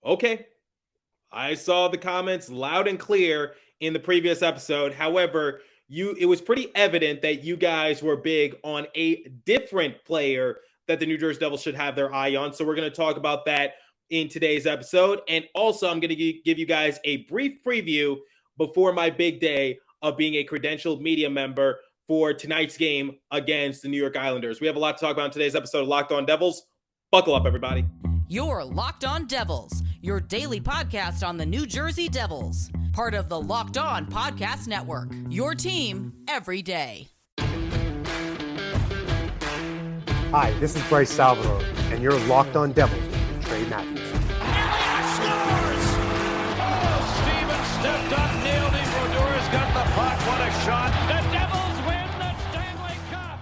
Okay, I saw the comments loud and clear in the previous episode. However, it was pretty evident that you guys were big on a different player that the New Jersey Devils should have their eye on. So we're going to talk about that in today's episode. And also, I'm going to give you guys a brief preview before my big day of being a credentialed media member for tonight's game against the New York Islanders. We have a lot to talk about in today's episode of Locked On Devils. Buckle up, everybody. You're Locked On Devils, your daily podcast on the New Jersey Devils. Part of the Locked On Podcast Network, your team every day. Hi, this is Bryce Salvador, and you're Locked On Devils with Trey Matthews. Elliott scores! Oh, Stevens stepped up, nailed him. Brodor's got the puck. What a shot. The Devils win the Stanley Cup.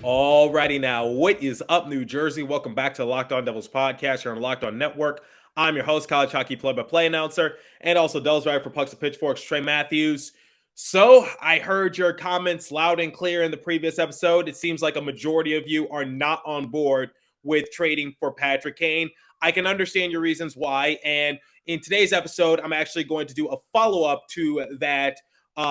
Alrighty now, what is up, New Jersey? Welcome back to the Locked On Devils podcast here on the Locked On Network. I'm your host, college hockey play-by-play announcer, and also Devils writer for Pucks and Pitchforks, Trey Matthews. So, I heard your comments loud and clear in the previous episode. It seems like a majority of you are not on board with trading for Patrick Kane. I can understand your reasons why, and in today's episode, I'm actually going to do a follow-up to that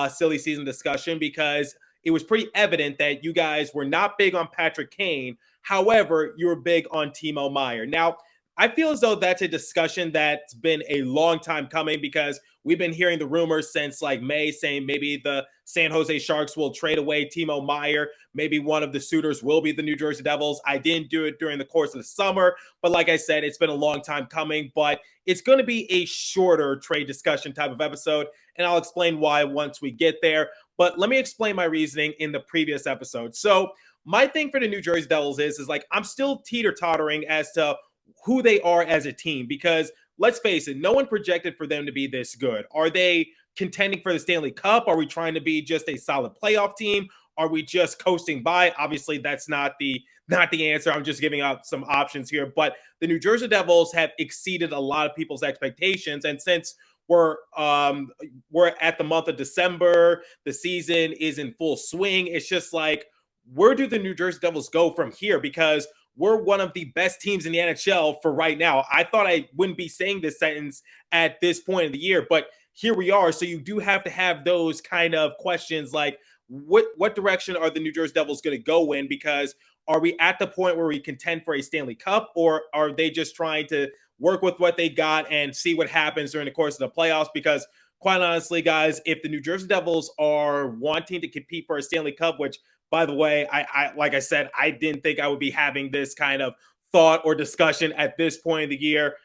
silly season discussion because it was pretty evident that you guys were not big on Patrick Kane. However, you were big on Timo Meier. Now, I feel as though that's a discussion that's been a long time coming because we've been hearing the rumors since like May saying maybe the San Jose Sharks will trade away Timo Meier. Maybe one of the suitors will be the New Jersey Devils. I didn't do it during the course of the summer, but like I said, it's been a long time coming, but it's going to be a shorter trade discussion type of episode, and I'll explain why once we get there. But let me explain my reasoning in the previous episode. So my thing for the New Jersey Devils is like I'm still teeter-tottering as to who they are as a team because let's face it, no one projected for them to be this good. Are they contending for the Stanley Cup? Are we trying to be just a solid playoff team? Are we just coasting by? Obviously, that's not the answer. I'm just giving out some options here. But the New Jersey Devils have exceeded a lot of people's expectations. And since we're at the month of December, the season is in full swing. It's just like, where do the New Jersey Devils go from here? Because we're one of the best teams in the NHL for right now. I thought I wouldn't be saying this sentence at this point of the year, but here we are. So you do have to have those kind of questions like, what direction are the New Jersey Devils going to go in? Because are we at the point where we contend for a Stanley Cup, or are they just trying to work with what they got and see what happens during the course of the playoffs? Because quite honestly, guys, if the New Jersey Devils are wanting to compete for a Stanley Cup, which by the way, I like I said, I didn't think I would be having this kind of thought or discussion at this point of the year,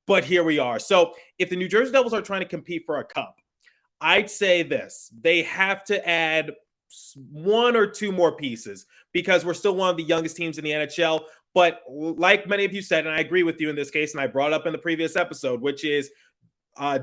but here we are. So if the New Jersey Devils are trying to compete for a cup, I'd say this. They have to add one or two more pieces because we're still one of the youngest teams in the NHL. But like many of you said, and I agree with you in this case, and I brought up in the previous episode, which is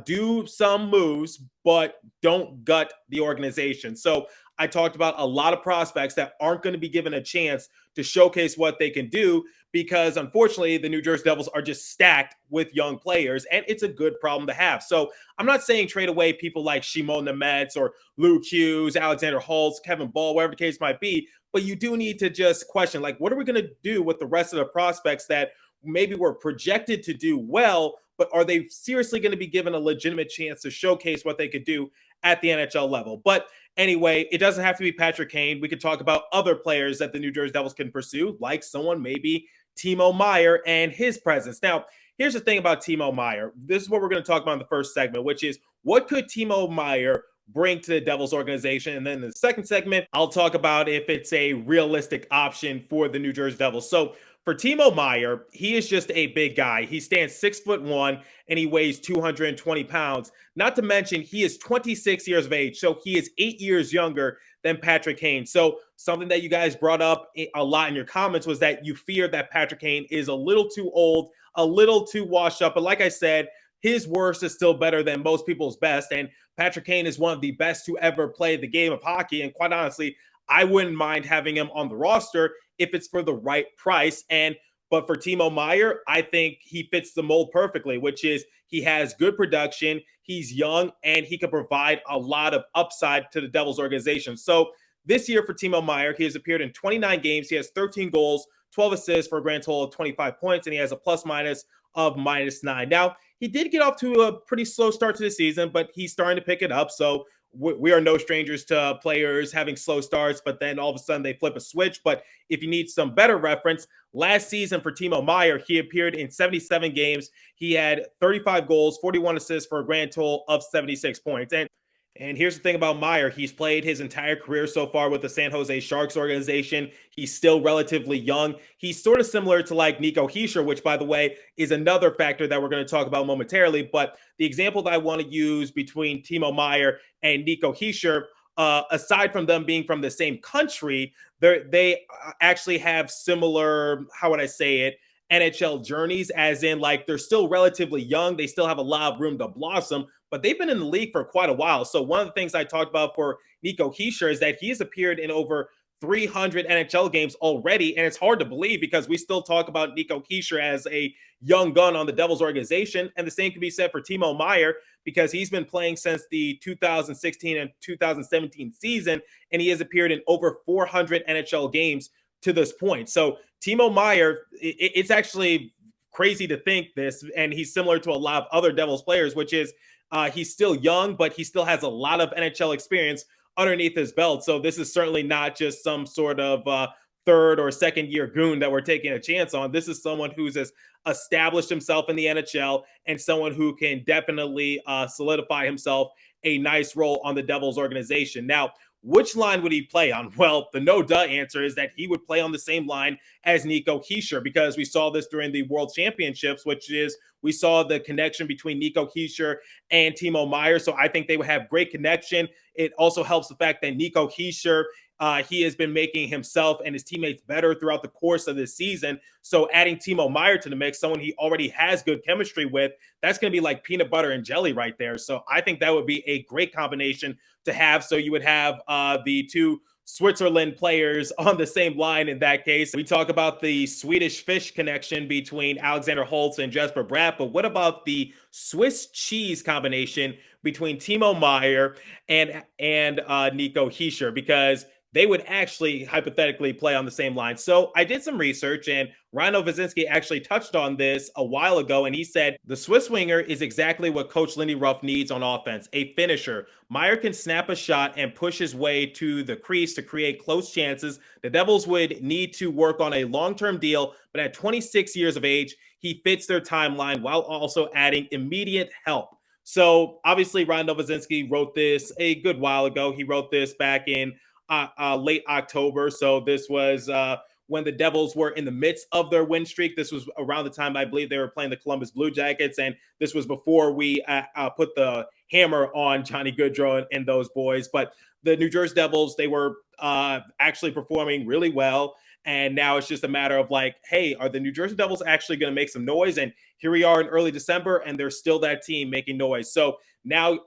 do some moves, but don't gut the organization. So I talked about a lot of prospects that aren't going to be given a chance to showcase what they can do because, unfortunately, the New Jersey Devils are just stacked with young players, and it's a good problem to have. So I'm not saying trade away people like Shimon Nemets or Luke Hughes, Alexander Holtz, Kevin Ball, whatever the case might be, but you do need to just question, like, what are we going to do with the rest of the prospects that maybe were projected to do well, but are they seriously going to be given a legitimate chance to showcase what they could do at the NHL level? But anyway, it doesn't have to be Patrick Kane. We could talk about other players that the New Jersey Devils can pursue, like someone maybe Timo Meier and his presence. Now, here's the thing about Timo Meier. This is what we're going to talk about in the first segment, which is what could Timo Meier bring to the Devils organization? And then in the second segment, I'll talk about if it's a realistic option for the New Jersey Devils. So for Timo Meier, he is just a big guy. He stands 6'1" and he weighs 220 pounds. Not to mention, he is 26 years of age. So he is 8 years younger than Patrick Kane. So something that you guys brought up a lot in your comments was that you fear that Patrick Kane is a little too old, a little too washed up. But like I said, his worst is still better than most people's best. And Patrick Kane is one of the best to ever play the game of hockey. And quite honestly, I wouldn't mind having him on the roster if it's for the right price. But for Timo Meier, I think he fits the mold perfectly, which is he has good production, he's young, and he can provide a lot of upside to the Devils organization. So this year for Timo Meier, he has appeared in 29 games. He has 13 goals, 12 assists for a grand total of 25 points, and he has a plus-minus of -9. Now, he did get off to a pretty slow start to the season, but he's starting to pick it up. So we are no strangers to players having slow starts, but then all of a sudden they flip a switch. But if you need some better reference, last season for Timo Meier, he appeared in 77 games. He had 35 goals, 41 assists for a grand total of 76 points. And here's the thing about Meyer. He's played his entire career so far with the San Jose Sharks organization. He's still relatively young. He's sort of similar to like Nico Hischier, which, by the way, is another factor that we're going to talk about momentarily. But the example that I want to use between Timo Meier and Nico Hischier, aside from them being from the same country, they actually have similar, how would I say it, NHL journeys, as in like they're still relatively young. They still have a lot of room to blossom, but they've been in the league for quite a while. So one of the things I talked about for Nico Hischier is that he has appeared in over 300 NHL games already. And it's hard to believe because we still talk about Nico Hischier as a young gun on the Devils organization. And the same can be said for Timo Meier because he's been playing since the 2016 and 2017 season, and he has appeared in over 400 NHL games to this point. So Timo Meier, it's actually crazy to think this, and he's similar to a lot of other Devils players, which is he's still young, but he still has a lot of NHL experience underneath his belt. So this is certainly not just some sort of third or second year goon that we're taking a chance on. This is someone who's established himself in the NHL and someone who can definitely solidify himself a nice role on the Devils organization. Now, which line would he play on? Well, the no-duh answer is that he would play on the same line as Nico Hischier, because we saw this during the World Championships, which is we saw the connection between Nico Hischier and Timo Meier. So I think they would have great connection. It also helps the fact that Nico Hischier, he has been making himself and his teammates better throughout the course of this season. So adding Timo Meier to the mix, someone he already has good chemistry with, that's going to be like peanut butter and jelly right there. So I think that would be a great combination to have. So you would have the two Switzerland players on the same line in that case. We talk about the Swedish fish connection between Alexander Holtz and Jesper Bratt, but what about the Swiss cheese combination between Timo Meier and Nico Hischier? Because they would actually hypothetically play on the same line. So I did some research, and Ryan Novozinski actually touched on this a while ago, and he said the Swiss winger is exactly what Coach Lindy Ruff needs on offense, a finisher. Meier can snap a shot and push his way to the crease to create close chances. The Devils would need to work on a long-term deal, but at 26 years of age, he fits their timeline while also adding immediate help. So obviously Ryan Novozinski wrote this a good while ago. He wrote this back in late October. So this was when the Devils were in the midst of their win streak. This was around the time I believe they were playing the Columbus Blue Jackets, and this was before we put the hammer on Johnny Gaudreau and those boys. But the New Jersey Devils, they were actually performing really well. And now it's just a matter of like, hey, are the New Jersey Devils actually going to make some noise? And here we are in early December, and they're still that team making noise. So now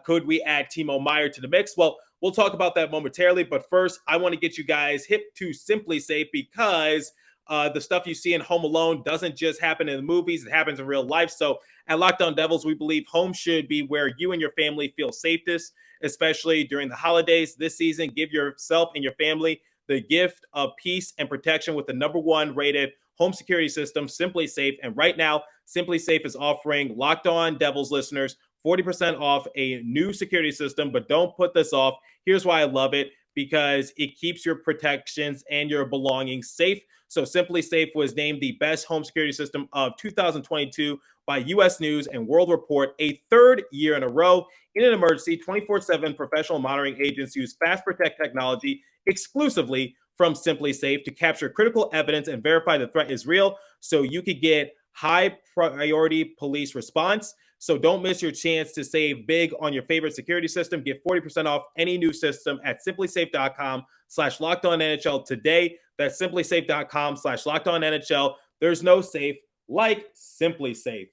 could we add Timo Meier to the mix? Well, we'll talk about that momentarily, but first, I want to get you guys hip to SimpliSafe, because the stuff you see in Home Alone doesn't just happen in the movies, it happens in real life. So at Locked On Devils, we believe home should be where you and your family feel safest, especially during the holidays. This season, give yourself and your family the gift of peace and protection with the #1 rated home security system, SimpliSafe. And right now, SimpliSafe is offering Locked On Devils listeners 40% off a new security system. But don't put this off. Here's why I love it: because it keeps your protections and your belongings safe. So SimpliSafe was named the best home security system of 2022 by U.S. News and World Report, a third year in a row. In an emergency, 24/7 professional monitoring agents use Fast Protect technology exclusively from SimpliSafe to capture critical evidence and verify the threat is real, so you could get high priority police response. So don't miss your chance to save big on your favorite security system. Get 40% off any new system at simplisafe.com/lockedonnhl today. That's simplisafe.com/lockedonnhl. There's no safe like SimpliSafe.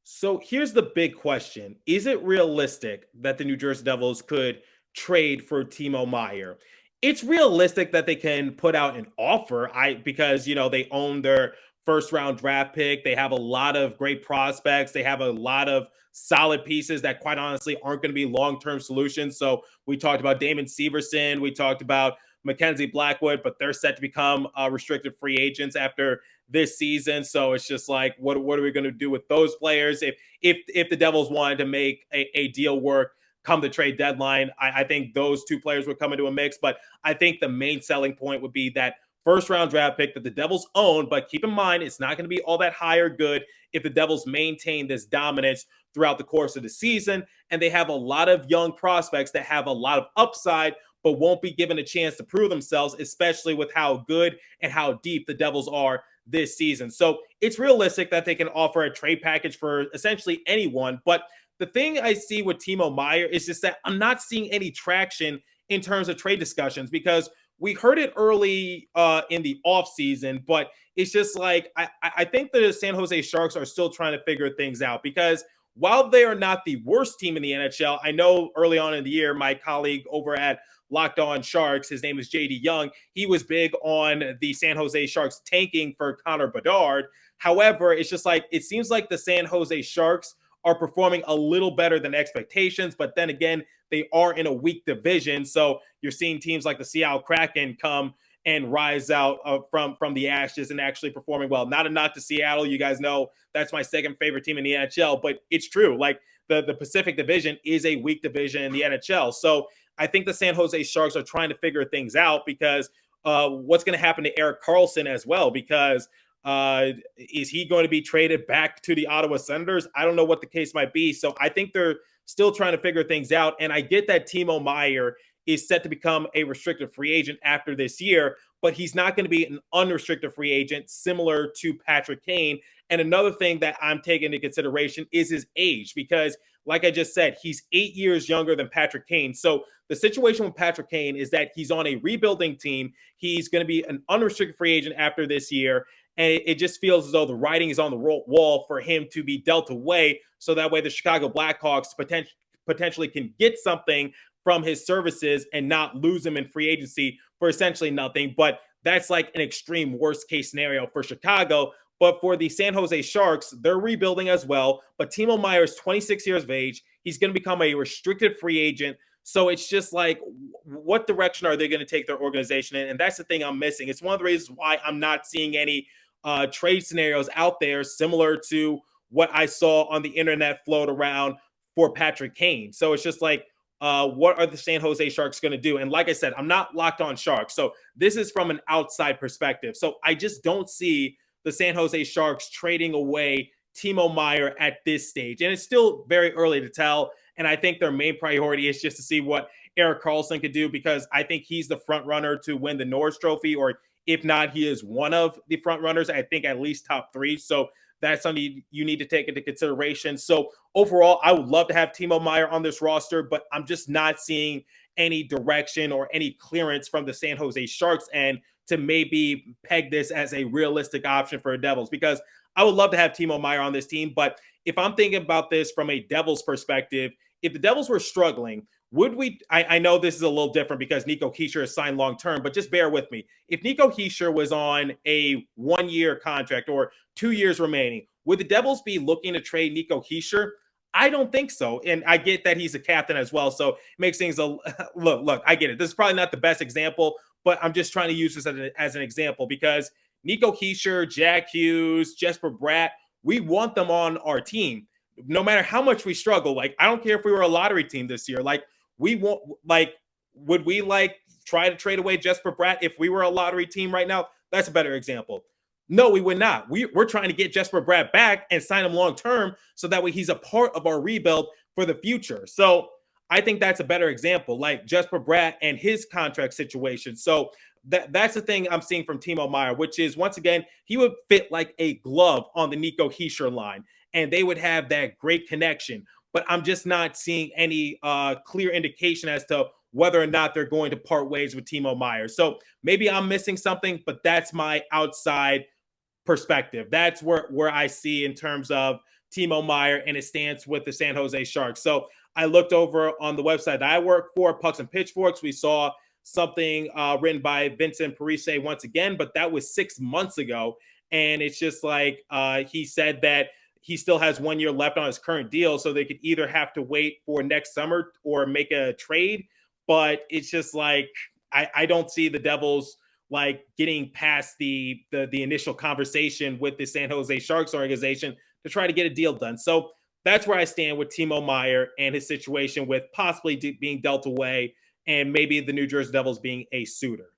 So here's the big question. Is it realistic that the New Jersey Devils could trade for Timo Meier? It's realistic that they can put out an offer, because they own their first round draft pick. They have a lot of great prospects. They have a lot of solid pieces that quite honestly aren't going to be long-term solutions. So we talked about Damon Severson. We talked about Mackenzie Blackwood, but they're set to become restricted free agents after this season. So it's just like, what are we going to do with those players? If the Devils wanted to make a deal work come the trade deadline, I think those two players would come into a mix. But I think the main selling point would be that first round draft pick that the Devils own. But keep in mind, it's not going to be all that high or good if the Devils maintain this dominance throughout the course of the season. And they have a lot of young prospects that have a lot of upside, but won't be given a chance to prove themselves, especially with how good and how deep the Devils are this season. So it's realistic that they can offer a trade package for essentially anyone. But the thing I see with Timo Meier is just that I'm not seeing any traction in terms of trade discussions, because we heard it early in the offseason, but it's just like I think the San Jose Sharks are still trying to figure things out, because while they are not the worst team in the NHL, I know early on in the year, my colleague over at Locked On Sharks, his name is JD Young, he was big on the San Jose Sharks tanking for Connor Bedard. However, it's just like, it seems like the San Jose Sharks are performing a little better than expectations, but then again, they are in a weak division. So you're seeing teams like the Seattle Kraken come and rise out from the ashes and actually performing well. Not a knock to Seattle. You guys know that's my second favorite team in the NHL, but it's true. Like the Pacific Division is a weak division in the NHL. So I think the San Jose Sharks are trying to figure things out, because what's going to happen to Erik Karlsson as well, because is he going to be traded back to the Ottawa Senators? I don't know what the case might be. So I think they're still trying to figure things out. And I get that Timo Meier is set to become a restricted free agent after this year, but he's not going to be an unrestricted free agent similar to Patrick Kane. And another thing that I'm taking into consideration is his age, because like I just said, he's 8 years younger than Patrick Kane. So the situation with Patrick Kane is that he's on a rebuilding team. He's going to be an unrestricted free agent after this year. And it just feels as though the writing is on the wall for him to be dealt away. So that way the Chicago Blackhawks potentially can get something from his services and not lose him in free agency for essentially nothing. But that's like an extreme worst case scenario for Chicago. But for the San Jose Sharks, they're rebuilding as well. But Timo Meier is 26 years of age. He's going to become a restricted free agent. So it's just like, what direction are they going to take their organization in? And that's the thing I'm missing. It's one of the reasons why I'm not seeing any trade scenarios out there similar to what I saw on the internet float around for Patrick Kane. So it's just like, what are the San Jose Sharks going to do? And like I said, I'm not Locked On Sharks, so this is from an outside perspective. So I just don't see the San Jose Sharks trading away Timo Meier at this stage. And it's still very early to tell. And I think their main priority is just to see what Erik Karlsson could do, because I think he's the front runner to win the Norris Trophy, or if not, he is one of the front runners, I think at least top three. So that's something you need to take into consideration. So overall, I would love to have Timo Meier on this roster, but I'm just not seeing any direction or any clearance from the San Jose Sharks and to maybe peg this as a realistic option for the Devils, because I would love to have Timo Meier on this team. But if I'm thinking about this from a Devils perspective, if the Devils were struggling, would we, I know this is a little different because Nico Hischier is signed long-term, but just bear with me. If Nico Hischier was on a 1-year contract or 2 years remaining, would the Devils be looking to trade Nico Hischier? I don't think so. And I get that he's a captain as well, so it makes things look, I get it. This is probably not the best example, but I'm just trying to use this as an example, because Nico Hischier, Jack Hughes, Jesper Bratt, we want them on our team. No matter how much we struggle, like, I don't care if we were a lottery team this year. Like, we want, like, would we like try to trade away Jesper Bratt if we were a lottery team right now? That's a better example. No, we would not. We're trying to get Jesper Bratt back and sign him long-term so that way he's a part of our rebuild for the future. So I think that's a better example, like Jesper Bratt and his contract situation. So that's the thing I'm seeing from Timo Meier, which is, once again, he would fit like a glove on the Nico Hischier line, and they would have that great connection. But I'm just not seeing any clear indication as to whether or not they're going to part ways with Timo Meier. So maybe I'm missing something, but that's my outside perspective. That's where I see in terms of Timo Meier and his stance with the San Jose Sharks. So I looked over on the website that I work for, Pucks and Pitchforks. We saw something written by Vincent Parise once again, but that was 6 months ago. And it's just like he said that he still has 1 year left on his current deal, so they could either have to wait for next summer or make a trade. But it's just like, I don't see the Devils like getting past the initial conversation with the San Jose Sharks organization to try to get a deal done. So that's where I stand with Timo Meier and his situation with possibly being dealt away and maybe the New Jersey Devils being a suitor.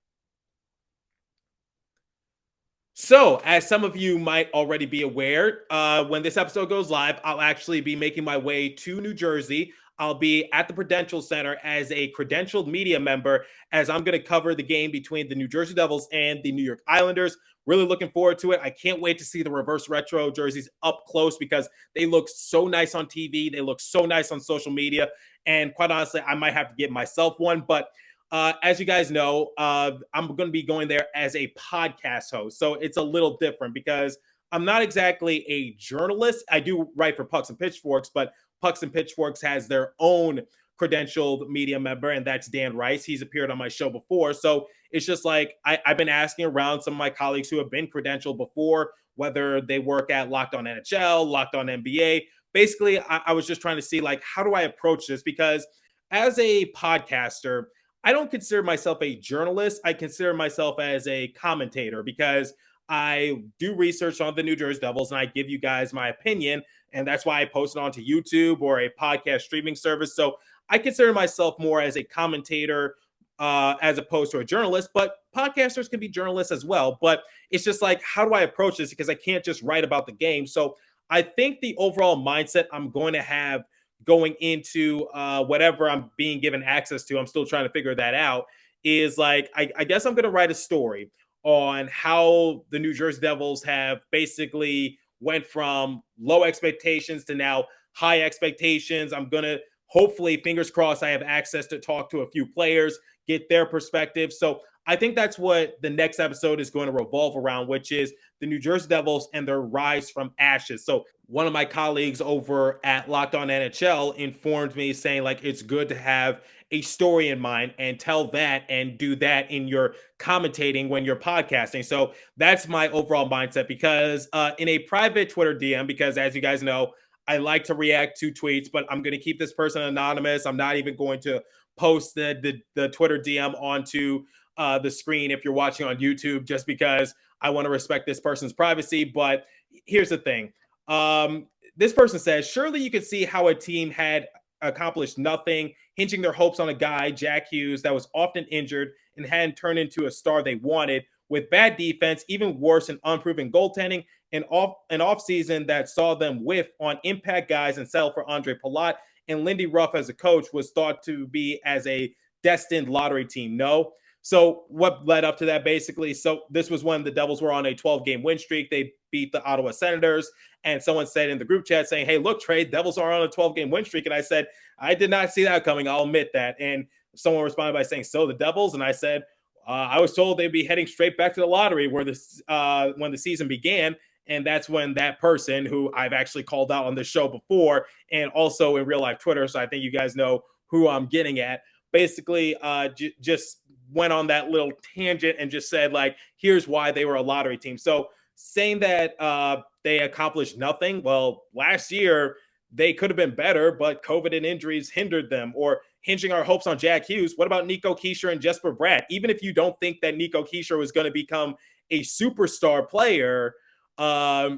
So, as some of you might already be aware, when this episode goes live, I'll actually be making my way to New Jersey. I'll be at the Prudential Center as a credentialed media member, as I'm going to cover the game between the New Jersey Devils and the New York Islanders. Really looking forward to it. I can't wait to see the reverse retro jerseys up close because they look so nice on TV. They look so nice on social media. And quite honestly, I might have to get myself one. But as you guys know, I'm going to be going there as a podcast host. So it's a little different because I'm not exactly a journalist. I do write for Pucks and Pitchforks, but Pucks and Pitchforks has their own credentialed media member, and that's Dan Rice. He's appeared on my show before. So it's just like I've been asking around some of my colleagues who have been credentialed before, whether they work at Locked On NHL, Locked On NBA. Basically, I was just trying to see, like, how do I approach this? Because as a podcaster, I don't consider myself a journalist. I consider myself as a commentator because I do research on the New Jersey Devils and I give you guys my opinion. And that's why I post it onto YouTube or a podcast streaming service. So I consider myself more as a commentator as opposed to a journalist, but podcasters can be journalists as well. But it's just like, how do I approach this? Because I can't just write about the game. So I think the overall mindset I'm going to have going into whatever I'm being given access to, I'm still trying to figure that out, is like, I guess I'm going to write a story on how the New Jersey Devils have basically went from low expectations to now high expectations. I'm going to hopefully, fingers crossed, I have access to talk to a few players, get their perspective. So I think that's what the next episode is going to revolve around, which is the New Jersey Devils and their rise from ashes. So one of my colleagues over at Locked On NHL informed me saying, like, it's good to have a story in mind and tell that and do that in your commentating when you're podcasting. So that's my overall mindset because in a private Twitter DM, because as you guys know, I like to react to tweets, but I'm going to keep this person anonymous. I'm not even going to post the Twitter DM onto the screen if you're watching on YouTube, just because I want to respect this person's privacy. But here's the thing. This person says, surely you could see how a team had accomplished nothing, hinging their hopes on a guy, Jack Hughes, that was often injured and hadn't turned into a star they wanted, with bad defense, even worse, and unproven goaltending, an off season that saw them whiff on impact guys and settle for Andre Palat, and Lindy Ruff as a coach was thought to be as a destined lottery team. No. So what led up to that, basically? So this was when the Devils were on a 12-game win streak. They beat the Ottawa Senators, and someone said in the group chat saying, hey, look, Trey, Devils are on a 12-game win streak. And I said, I did not see that coming. I'll admit that. And someone responded by saying, so the Devils? And I said, I was told they'd be heading straight back to the lottery when the season began. And that's when that person, who I've actually called out on this show before and also in real life Twitter, so I think you guys know who I'm getting at, basically just went on that little tangent and just said, like, here's why they were a lottery team. So saying that they accomplished nothing, well, last year they could have been better, but COVID and injuries hindered them. Or hinging our hopes on Jack Hughes, what about Nico Kisher and Jesper Bratt? Even if you don't think that Nico Kisher was going to become a superstar player,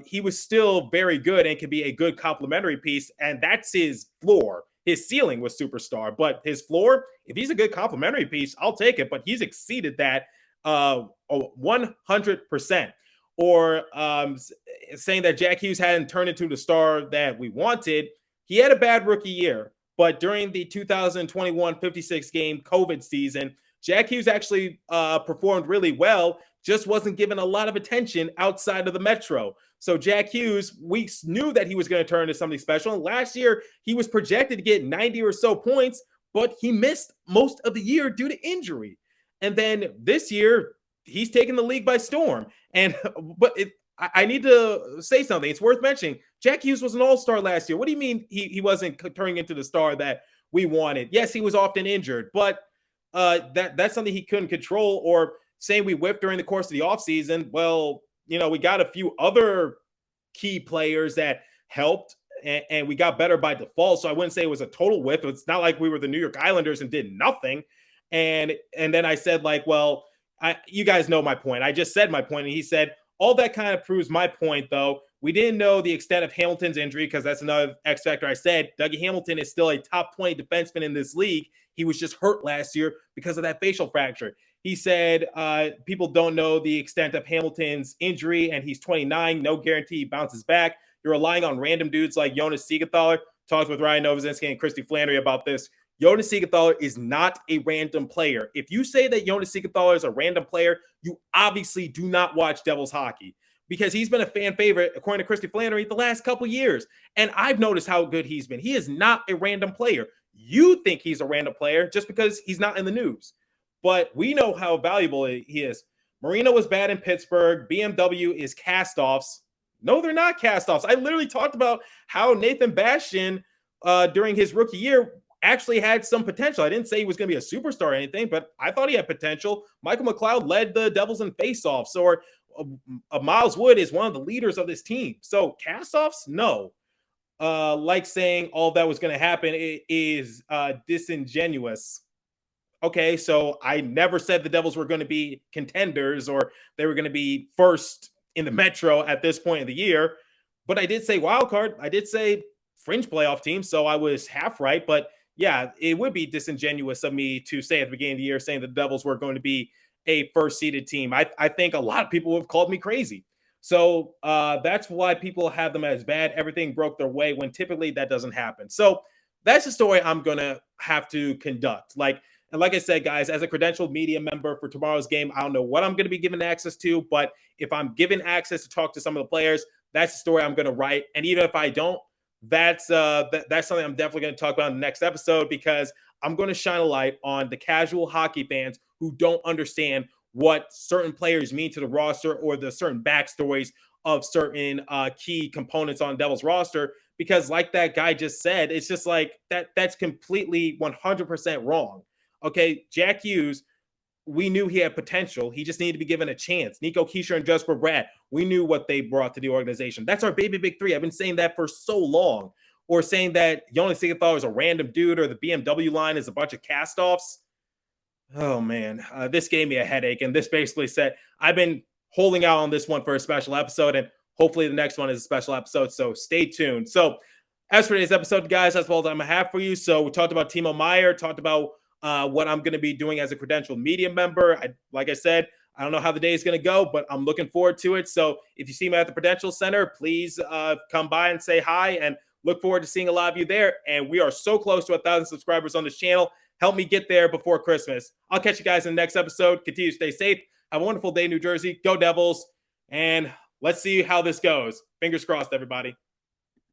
he was still very good and could be a good complementary piece. And that's his floor. His ceiling was superstar, but his floor, if he's a good complementary piece, I'll take it. But he's exceeded that 100%. Or saying that Jack Hughes hadn't turned into the star that we wanted. He had a bad rookie year, but during the 2021 56-game COVID season, Jack Hughes actually performed really well, just wasn't given a lot of attention outside of the Metro. So Jack Hughes, we knew that he was going to turn into something special. And last year, he was projected to get 90 or so points, but he missed most of the year due to injury. And then this year, he's taken the league by storm. I need to say something. It's worth mentioning. Jack Hughes was an all-star last year. What do you mean he wasn't turning into the star that we wanted? Yes, he was often injured, but that's something he couldn't control. Or saying we whipped during the course of the offseason, well, we got a few other key players that helped, and we got better by default. So I wouldn't say it was a total whiff. It's not like we were the New York Islanders and did nothing. And then I said, like, well, You guys know my point. I just said my point, and he said, all that kind of proves my point, though. We didn't know the extent of Hamilton's injury because that's another X factor. I said Dougie Hamilton is still a top 20 defenseman in this league. He was just hurt last year because of that facial fracture. He said people don't know the extent of Hamilton's injury, and he's 29. No guarantee he bounces back. You're relying on random dudes like Jonas Siegenthaler. Talked with Ryan Novozinski and Christy Flannery about this. Jonas Siegenthaler is not a random player. If you say that Jonas Siegenthaler is a random player, you obviously do not watch Devils hockey because he's been a fan favorite, according to Christy Flannery, the last couple years. And I've noticed how good he's been. He is not a random player. You think he's a random player just because he's not in the news. But we know how valuable he is. Marino was bad in Pittsburgh. BMW is cast-offs. No, they're not cast-offs. I literally talked about how Nathan Bastian, during his rookie year, actually had some potential. I didn't say he was going to be a superstar or anything, but I thought he had potential. Michael McLeod led the Devils in faceoffs, or Miles Wood is one of the leaders of this team. So cast-offs, no. Like saying all that was going to happen is disingenuous. Okay, so I never said the Devils were going to be contenders or they were going to be first in the Metro at this point of the year, but I did say wild card. I did say fringe playoff team, so I was half right. But yeah, it would be disingenuous of me to say at the beginning of the year saying the Devils were going to be a first-seeded team. I think a lot of people have called me crazy. So that's why people have them as bad. Everything broke their way when typically that doesn't happen. So that's the story I'm going to have to conduct. And like I said, guys, as a credentialed media member for tomorrow's game, I don't know what I'm going to be given access to, but if I'm given access to talk to some of the players, that's the story I'm going to write. And even if I don't, that's something I'm definitely going to talk about in the next episode, because I'm going to shine a light on the casual hockey fans who don't understand what certain players mean to the roster or the certain backstories of certain key components on Devils roster. Because like that guy just said, it's just like that's completely 100% wrong. Okay, Jack Hughes, we knew he had potential. He just needed to be given a chance. Nico Hischier and Jesper Bratt, we knew what they brought to the organization. That's our baby big three. I've been saying that for so long. Or saying that Jonas Siegenthaler is a random dude or the BMW line is a bunch of cast-offs. Oh, man. This gave me a headache. And this basically said, I've been holding out on this one for a special episode, and hopefully the next one is a special episode. So stay tuned. So as for today's episode, guys, that's all that I'm going to have for you. So we talked about Timo Meier, talked about what I'm going to be doing as a credentialed media member. Like I said, I don't know how the day is going to go, but I'm looking forward to it. So if you see me at the Prudential Center, please come by and say hi, and look forward to seeing a lot of you there. And we are so close to 1,000 subscribers on this channel. Help me get there before Christmas. I'll catch you guys in the next episode. Continue to stay safe. Have a wonderful day, New Jersey. Go Devils. And let's see how this goes. Fingers crossed, everybody.